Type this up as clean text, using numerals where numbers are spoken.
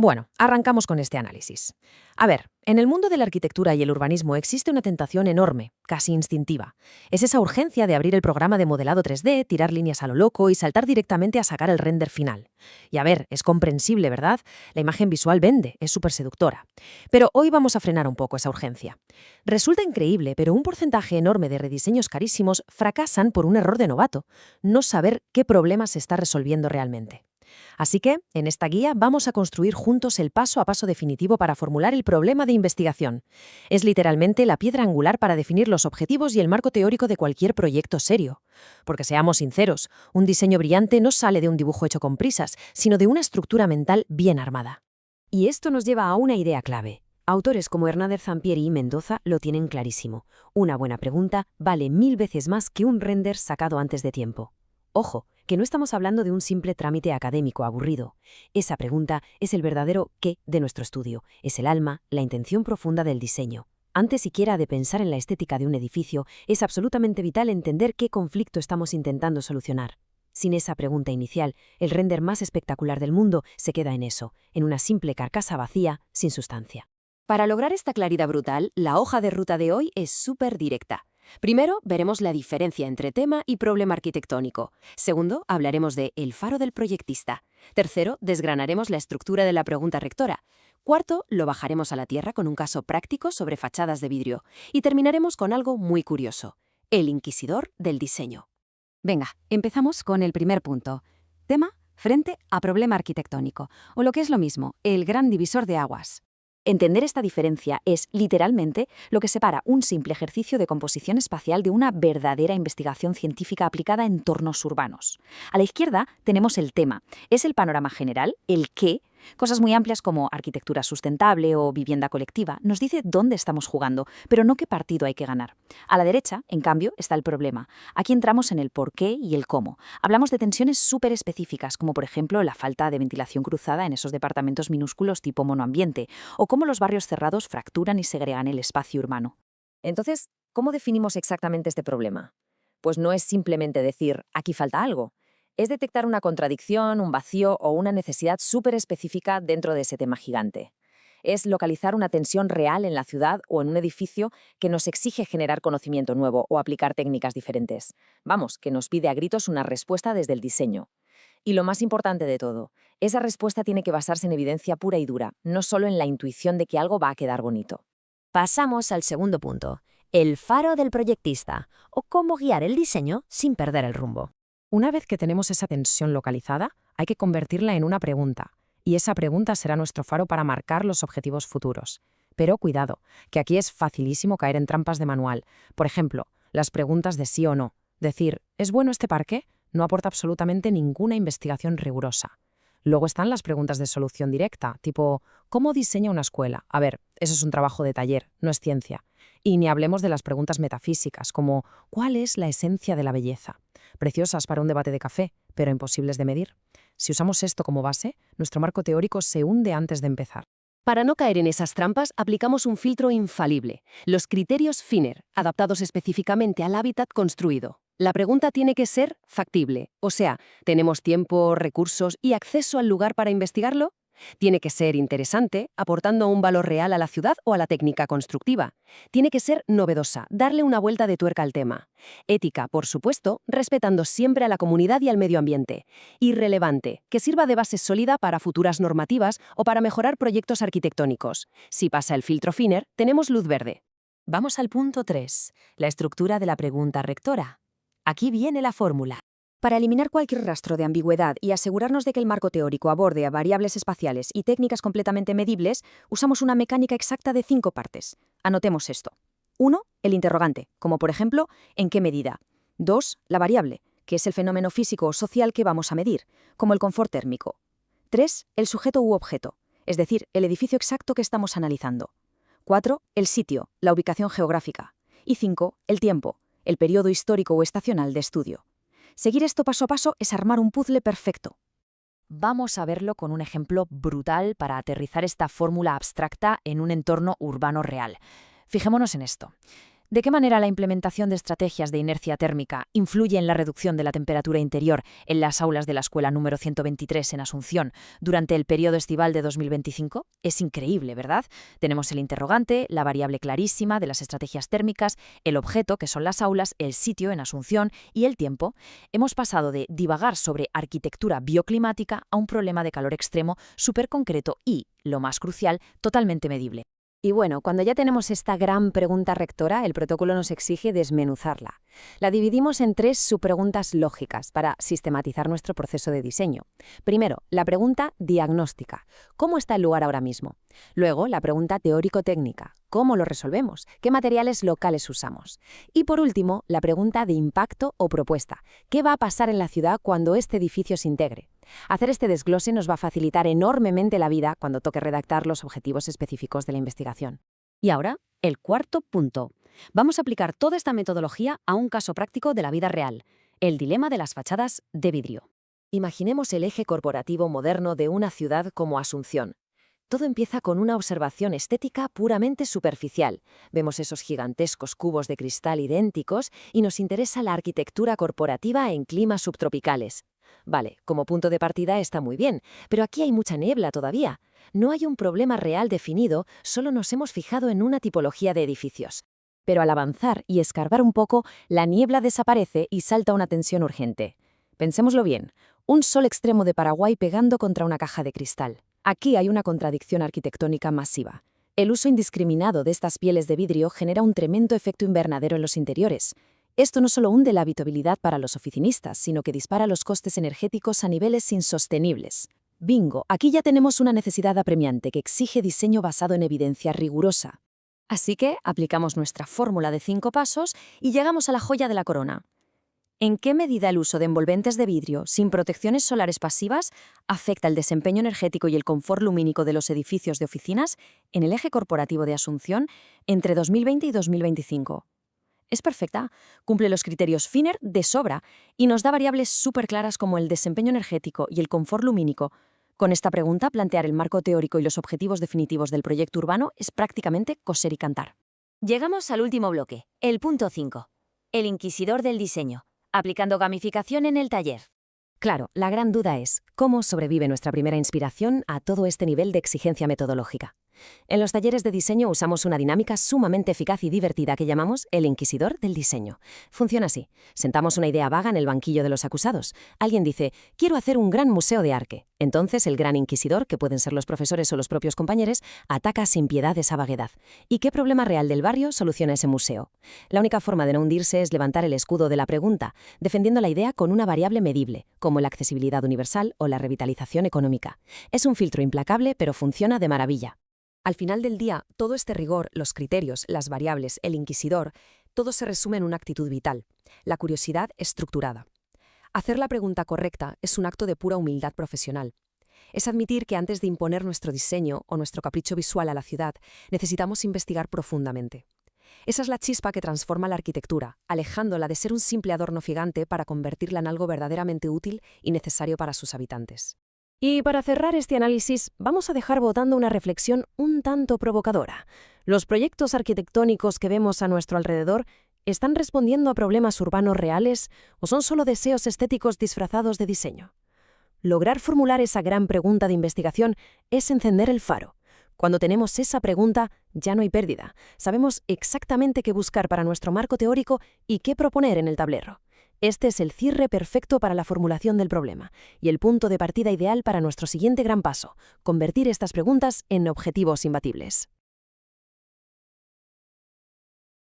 Bueno, arrancamos con este análisis. A ver, en el mundo de la arquitectura y el urbanismo existe una tentación enorme, casi instintiva. Es esa urgencia de abrir el programa de modelado 3D, tirar líneas a lo loco y saltar directamente a sacar el render final. Y a ver, es comprensible, ¿verdad? La imagen visual vende, es súper seductora. Pero hoy vamos a frenar un poco esa urgencia. Resulta increíble, pero un porcentaje enorme de rediseños carísimos fracasan por un error de novato, no saber qué problema se está resolviendo realmente. Así que, en esta guía vamos a construir juntos el paso a paso definitivo para formular el problema de investigación. Es literalmente la piedra angular para definir los objetivos y el marco teórico de cualquier proyecto serio. Porque seamos sinceros, un diseño brillante no sale de un dibujo hecho con prisas, sino de una estructura mental bien armada. Y esto nos lleva a una idea clave. Autores como Hernández Zampieri y Mendoza lo tienen clarísimo. Una buena pregunta vale 1000 veces más que un render sacado antes de tiempo. Ojo, que no estamos hablando de un simple trámite académico aburrido. Esa pregunta es el verdadero qué de nuestro estudio, es el alma, la intención profunda del diseño. Antes siquiera de pensar en la estética de un edificio, es absolutamente vital entender qué conflicto estamos intentando solucionar. Sin esa pregunta inicial, el render más espectacular del mundo se queda en eso, en una simple carcasa vacía, sin sustancia. Para lograr esta claridad brutal, la hoja de ruta de hoy es súper directa. Primero, veremos la diferencia entre tema y problema arquitectónico. Segundo, hablaremos de el faro del proyectista. Tercero, desgranaremos la estructura de la pregunta rectora. Cuarto, lo bajaremos a la tierra con un caso práctico sobre fachadas de vidrio. Y terminaremos con algo muy curioso, el inquisidor del diseño. Venga, empezamos con el primer punto. Tema frente a problema arquitectónico, o lo que es lo mismo, el gran divisor de aguas. Entender esta diferencia es, literalmente, lo que separa un simple ejercicio de composición espacial de una verdadera investigación científica aplicada a entornos urbanos. A la izquierda tenemos el tema. Es el panorama general, el qué. Cosas muy amplias como arquitectura sustentable o vivienda colectiva nos dice dónde estamos jugando, pero no qué partido hay que ganar. A la derecha, en cambio, está el problema. Aquí entramos en el por qué y el cómo. Hablamos de tensiones súper específicas, como por ejemplo la falta de ventilación cruzada en esos departamentos minúsculos tipo monoambiente, o cómo los barrios cerrados fracturan y segregan el espacio urbano. Entonces, ¿cómo definimos exactamente este problema? Pues no es simplemente decir, aquí falta algo. Es detectar una contradicción, un vacío o una necesidad súper específica dentro de ese tema gigante. Es localizar una tensión real en la ciudad o en un edificio que nos exige generar conocimiento nuevo o aplicar técnicas diferentes. Vamos, que nos pide a gritos una respuesta desde el diseño. Y lo más importante de todo, esa respuesta tiene que basarse en evidencia pura y dura, no solo en la intuición de que algo va a quedar bonito. Pasamos al segundo punto, el faro del proyectista, o cómo guiar el diseño sin perder el rumbo. Una vez que tenemos esa tensión localizada, hay que convertirla en una pregunta, y esa pregunta será nuestro faro para marcar los objetivos futuros. Pero cuidado, que aquí es facilísimo caer en trampas de manual. Por ejemplo, las preguntas de sí o no. Decir, ¿es bueno este parque? No aporta absolutamente ninguna investigación rigurosa. Luego están las preguntas de solución directa, tipo, ¿cómo diseña una escuela? A ver, eso es un trabajo de taller, no es ciencia. Y ni hablemos de las preguntas metafísicas, como, ¿cuál es la esencia de la belleza? Preciosas para un debate de café, pero imposibles de medir. Si usamos esto como base, nuestro marco teórico se hunde antes de empezar. Para no caer en esas trampas, aplicamos un filtro infalible, los criterios Finner, adaptados específicamente al hábitat construido. La pregunta tiene que ser factible, o sea, ¿tenemos tiempo, recursos y acceso al lugar para investigarlo? Tiene que ser interesante, aportando un valor real a la ciudad o a la técnica constructiva. Tiene que ser novedosa, darle una vuelta de tuerca al tema. Ética, por supuesto, respetando siempre a la comunidad y al medio ambiente. Y relevante, que sirva de base sólida para futuras normativas o para mejorar proyectos arquitectónicos. Si pasa el filtro Finner, tenemos luz verde. Vamos al punto 3, la estructura de la pregunta rectora. Aquí viene la fórmula. Para eliminar cualquier rastro de ambigüedad y asegurarnos de que el marco teórico aborde a variables espaciales y técnicas completamente medibles, usamos una mecánica exacta de 5 partes. Anotemos esto. 1. El interrogante, como por ejemplo, ¿en qué medida? 2. La variable, que es el fenómeno físico o social que vamos a medir, como el confort térmico. 3. El sujeto u objeto, es decir, el edificio exacto que estamos analizando. 4. El sitio, la ubicación geográfica. Y 5. El tiempo, el periodo histórico o estacional de estudio. Seguir esto paso a paso es armar un puzzle perfecto. Vamos a verlo con un ejemplo brutal para aterrizar esta fórmula abstracta en un entorno urbano real. Fijémonos en esto. ¿De qué manera la implementación de estrategias de inercia térmica influye en la reducción de la temperatura interior en las aulas de la escuela número 123 en Asunción durante el periodo estival de 2025? Es increíble, ¿verdad? Tenemos el interrogante, la variable clarísima de las estrategias térmicas, el objeto, que son las aulas, el sitio en Asunción y el tiempo. Hemos pasado de divagar sobre arquitectura bioclimática a un problema de calor extremo súper concreto y, lo más crucial, totalmente medible. Y bueno, cuando ya tenemos esta gran pregunta rectora, el protocolo nos exige desmenuzarla. La dividimos en 3 subpreguntas lógicas para sistematizar nuestro proceso de diseño. Primero, la pregunta diagnóstica. ¿Cómo está el lugar ahora mismo? Luego, la pregunta teórico-técnica. ¿Cómo lo resolvemos? ¿Qué materiales locales usamos? Y por último, la pregunta de impacto o propuesta. ¿Qué va a pasar en la ciudad cuando este edificio se integre? Hacer este desglose nos va a facilitar enormemente la vida cuando toque redactar los objetivos específicos de la investigación. Y ahora, el cuarto punto. Vamos a aplicar toda esta metodología a un caso práctico de la vida real, el dilema de las fachadas de vidrio. Imaginemos el eje corporativo moderno de una ciudad como Asunción. Todo empieza con una observación estética puramente superficial. Vemos esos gigantescos cubos de cristal idénticos y nos interesa la arquitectura corporativa en climas subtropicales. Vale, como punto de partida está muy bien, pero aquí hay mucha niebla todavía. No hay un problema real definido, solo nos hemos fijado en una tipología de edificios. Pero al avanzar y escarbar un poco, la niebla desaparece y salta una tensión urgente. Pensémoslo bien, un sol extremo de Paraguay pegando contra una caja de cristal. Aquí hay una contradicción arquitectónica masiva. El uso indiscriminado de estas pieles de vidrio genera un tremendo efecto invernadero en los interiores. Esto no solo hunde la habitabilidad para los oficinistas, sino que dispara los costes energéticos a niveles insostenibles. Bingo, aquí ya tenemos una necesidad apremiante que exige diseño basado en evidencia rigurosa. Así que aplicamos nuestra fórmula de 5 pasos y llegamos a la joya de la corona. ¿En qué medida el uso de envolventes de vidrio sin protecciones solares pasivas afecta el desempeño energético y el confort lumínico de los edificios de oficinas en el eje corporativo de Asunción entre 2020 y 2025? Es perfecta, cumple los criterios FINER de sobra y nos da variables súper claras como el desempeño energético y el confort lumínico. Con esta pregunta, plantear el marco teórico y los objetivos definitivos del proyecto urbano es prácticamente coser y cantar. Llegamos al último bloque, el punto 5. El inquisidor del diseño, aplicando gamificación en el taller. Claro, la gran duda es, ¿cómo sobrevive nuestra primera inspiración a todo este nivel de exigencia metodológica? En los talleres de diseño usamos una dinámica sumamente eficaz y divertida que llamamos el inquisidor del diseño. Funciona así. Sentamos una idea vaga en el banquillo de los acusados. Alguien dice, quiero hacer un gran museo de arte. Entonces el gran inquisidor, que pueden ser los profesores o los propios compañeros, ataca sin piedad esa vaguedad. ¿Y qué problema real del barrio soluciona ese museo? La única forma de no hundirse es levantar el escudo de la pregunta, defendiendo la idea con una variable medible, como la accesibilidad universal o la revitalización económica. Es un filtro implacable, pero funciona de maravilla. Al final del día, todo este rigor, los criterios, las variables, el inquisidor, todo se resume en una actitud vital, la curiosidad estructurada. Hacer la pregunta correcta es un acto de pura humildad profesional. Es admitir que antes de imponer nuestro diseño o nuestro capricho visual a la ciudad, necesitamos investigar profundamente. Esa es la chispa que transforma la arquitectura, alejándola de ser un simple adorno gigante para convertirla en algo verdaderamente útil y necesario para sus habitantes. Y para cerrar este análisis, vamos a dejar botando una reflexión un tanto provocadora. ¿Los proyectos arquitectónicos que vemos a nuestro alrededor están respondiendo a problemas urbanos reales o son solo deseos estéticos disfrazados de diseño? Lograr formular esa gran pregunta de investigación es encender el faro. Cuando tenemos esa pregunta, ya no hay pérdida. Sabemos exactamente qué buscar para nuestro marco teórico y qué proponer en el tablero. Este es el cierre perfecto para la formulación del problema y el punto de partida ideal para nuestro siguiente gran paso, convertir estas preguntas en objetivos imbatibles.